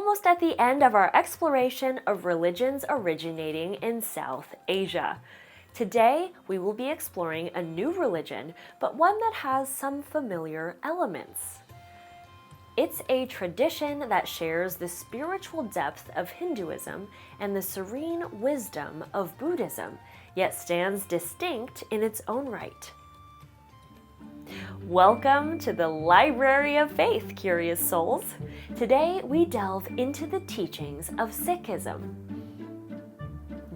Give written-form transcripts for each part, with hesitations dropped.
almost at the end of our exploration of religions originating in South Asia. Today, we will be exploring a new religion, but one that has some familiar elements. It's a tradition that shares the spiritual depth of Hinduism and the serene wisdom of Buddhism, yet stands distinct in its own right. Welcome to the Library of Faith, curious souls. Today we delve into the teachings of Sikhism.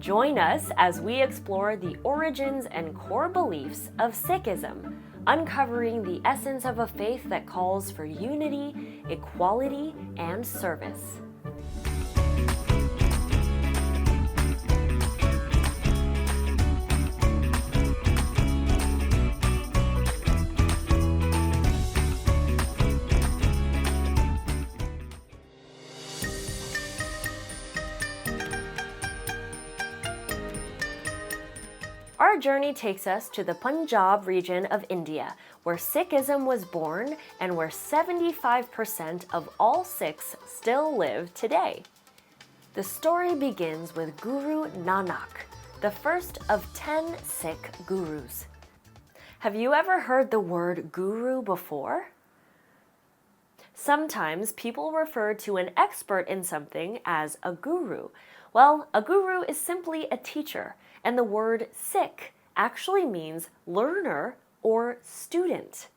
Join us as we explore the origins and core beliefs of Sikhism, uncovering the essence of a faith that calls for unity, equality, and service. Our journey takes us to the Punjab region of India, where Sikhism was born and where 75% of all Sikhs still live today. The story begins with Guru Nanak, the first of 10 Sikh gurus. Have you ever heard the word guru before? Sometimes people refer to an expert in something as a guru. Well, a guru is simply a teacher, and the word Sikh actually means learner or student.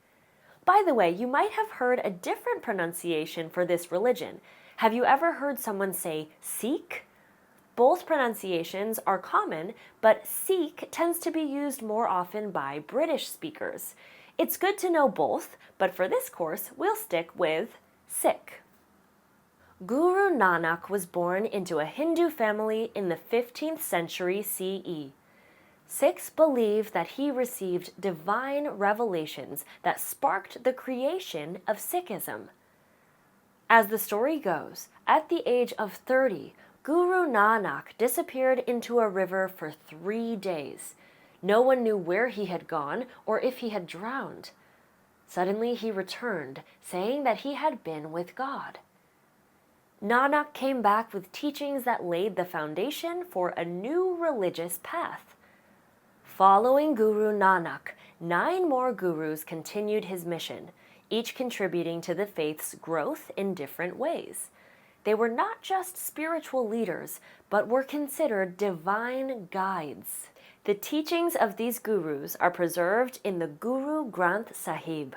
By the way, you might have heard a different pronunciation for this religion. Have you ever heard someone say Sikh? Both pronunciations are common, but Sikh tends to be used more often by British speakers. It's good to know both, but for this course, we'll stick with Sikh. Guru Nanak was born into a Hindu family in the 15th century CE. Sikhs believe that he received divine revelations that sparked the creation of Sikhism. As the story goes, at the age of 30, Guru Nanak disappeared into a river for 3 days. No one knew where he had gone or if he had drowned. Suddenly he returned, saying that he had been with God. Nanak came back with teachings that laid the foundation for a new religious path. Following Guru Nanak, 9 more gurus continued his mission, each contributing to the faith's growth in different ways. They were not just spiritual leaders, but were considered divine guides. The teachings of these gurus are preserved in the Guru Granth Sahib.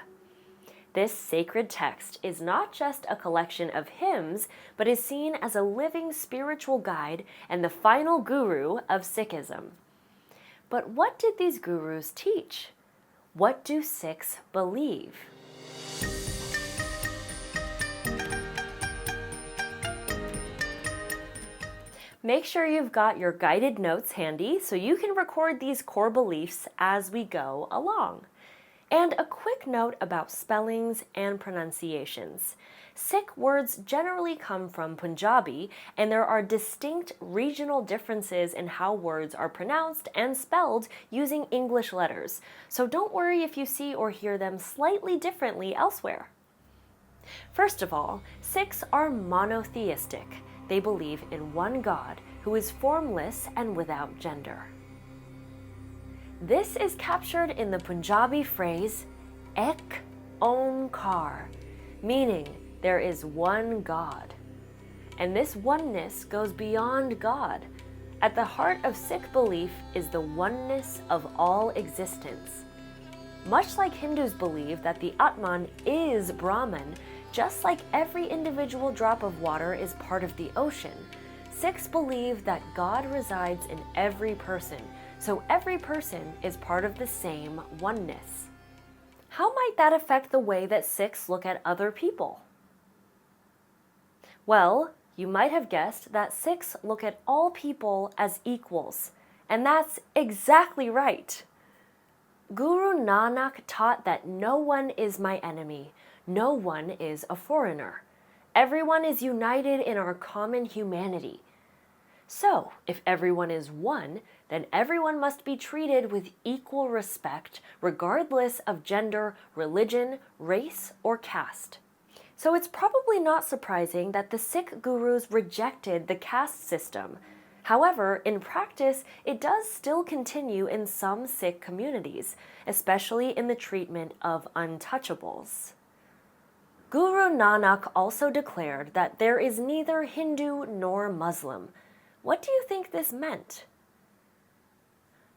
This sacred text is not just a collection of hymns, but is seen as a living spiritual guide and the final guru of Sikhism. But what did these gurus teach? What do Sikhs believe? Make sure you've got your guided notes handy so you can record these core beliefs as we go along. And a quick note about spellings and pronunciations. Sikh words generally come from Punjabi, and there are distinct regional differences in how words are pronounced and spelled using English letters. So don't worry if you see or hear them slightly differently elsewhere. First of all, Sikhs are monotheistic. They believe in one God who is formless and without gender. This is captured in the Punjabi phrase, Ek Omkar, meaning there is one God. And this oneness goes beyond God. At the heart of Sikh belief is the oneness of all existence. Much like Hindus believe that the Atman is Brahman, just like every individual drop of water is part of the ocean, Sikhs believe that God resides in every person, so every person is part of the same oneness. How might that affect the way that Sikhs look at other people? Well, you might have guessed that Sikhs look at all people as equals, and that's exactly right. Guru Nanak taught that no one is my enemy, no one is a foreigner. Everyone is united in our common humanity. So, if everyone is one, then everyone must be treated with equal respect, regardless of gender, religion, race, or caste. So it's probably not surprising that the Sikh gurus rejected the caste system. However, in practice, it does still continue in some Sikh communities, especially in the treatment of untouchables. Guru Nanak also declared that there is neither Hindu nor Muslim. What do you think this meant?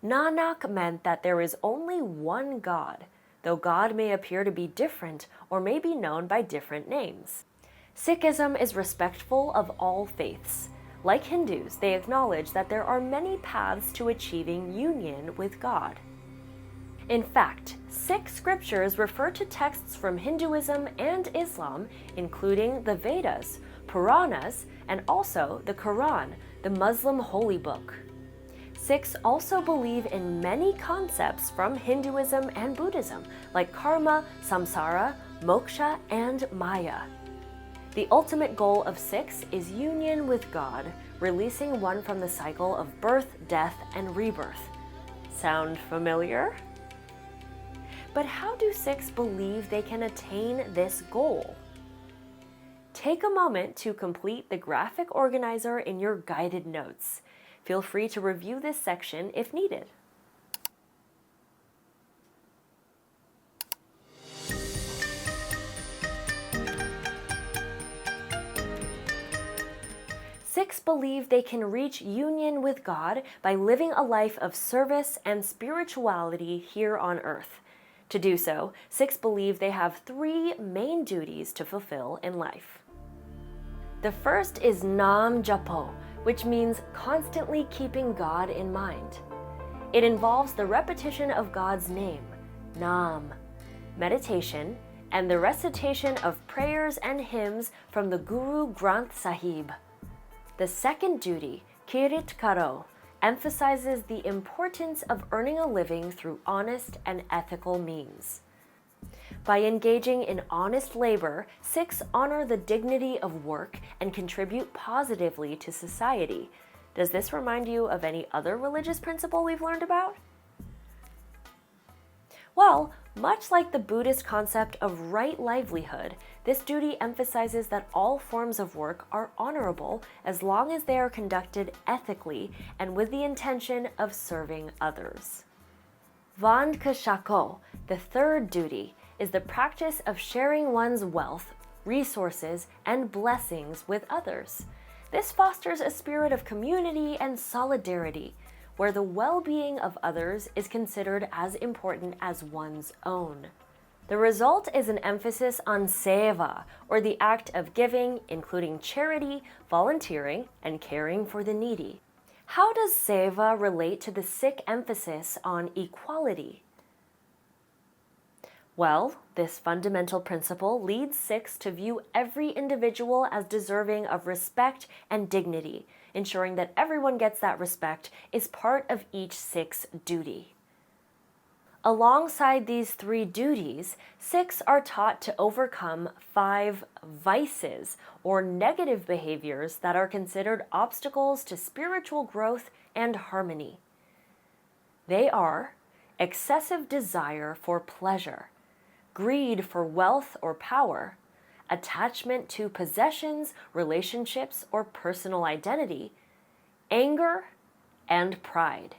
Nanak meant that there is only one God, though God may appear to be different or may be known by different names. Sikhism is respectful of all faiths. Like Hindus, they acknowledge that there are many paths to achieving union with God. In fact, Sikh scriptures refer to texts from Hinduism and Islam, including the Vedas, Puranas, and also the Quran, the Muslim holy book. Sikhs also believe in many concepts from Hinduism and Buddhism, like karma, samsara, moksha, and maya. The ultimate goal of Sikhs is union with God, releasing one from the cycle of birth, death, and rebirth. Sound familiar? But how do Sikhs believe they can attain this goal? Take a moment to complete the graphic organizer in your guided notes. Feel free to review this section if needed. Sikhs believe they can reach union with God by living a life of service and spirituality here on earth. To do so, Sikhs believe they have three main duties to fulfill in life. The first is Nam Japo, which means constantly keeping God in mind. It involves the repetition of God's name, Nam, meditation, and the recitation of prayers and hymns from the Guru Granth Sahib. The second duty, Kirit Karo, emphasizes the importance of earning a living through honest and ethical means. By engaging in honest labor, Sikhs honor the dignity of work and contribute positively to society. Does this remind you of any other religious principle we've learned about? Well, much like the Buddhist concept of right livelihood, this duty emphasizes that all forms of work are honorable as long as they are conducted ethically and with the intention of serving others. Vandkashako, the third duty, is the practice of sharing one's wealth, resources, and blessings with others. This fosters a spirit of community and solidarity, where the well-being of others is considered as important as one's own. The result is an emphasis on seva, or the act of giving, including charity, volunteering, and caring for the needy. How does seva relate to the Sikh emphasis on equality? Well, this fundamental principle leads Sikhs to view every individual as deserving of respect and dignity. Ensuring that everyone gets that respect is part of each Sikh's duty. Alongside these three duties, Sikhs are taught to overcome 5 vices, or negative behaviors that are considered obstacles to spiritual growth and harmony. They are excessive desire for pleasure, greed for wealth or power, attachment to possessions, relationships, or personal identity, anger, and pride.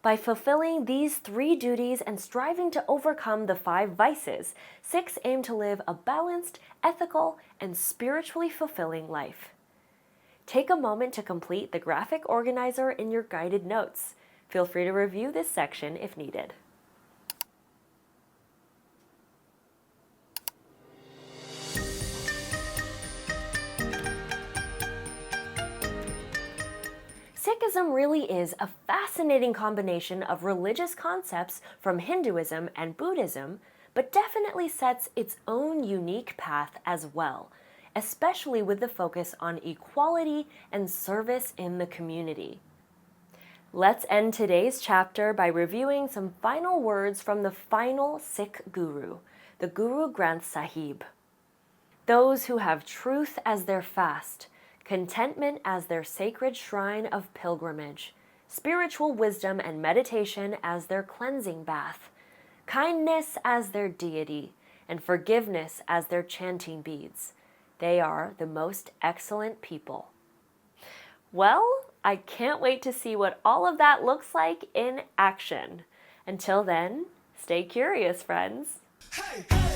By fulfilling these 3 duties and striving to overcome the 5 vices, Sikhs aim to live a balanced, ethical, and spiritually fulfilling life. Take a moment to complete the graphic organizer in your guided notes. Feel free to review this section if needed. Sikhism really is a fascinating combination of religious concepts from Hinduism and Buddhism, but definitely sets its own unique path as well, especially with the focus on equality and service in the community. Let's end today's chapter by reviewing some final words from the final Sikh Guru, the Guru Granth Sahib. Those who have truth as their fast, contentment as their sacred shrine of pilgrimage, spiritual wisdom and meditation as their cleansing bath, kindness as their deity, and forgiveness as their chanting beads. They are the most excellent people. Well, I can't wait to see what all of that looks like in action. Until then, stay curious, friends. Hey, hey.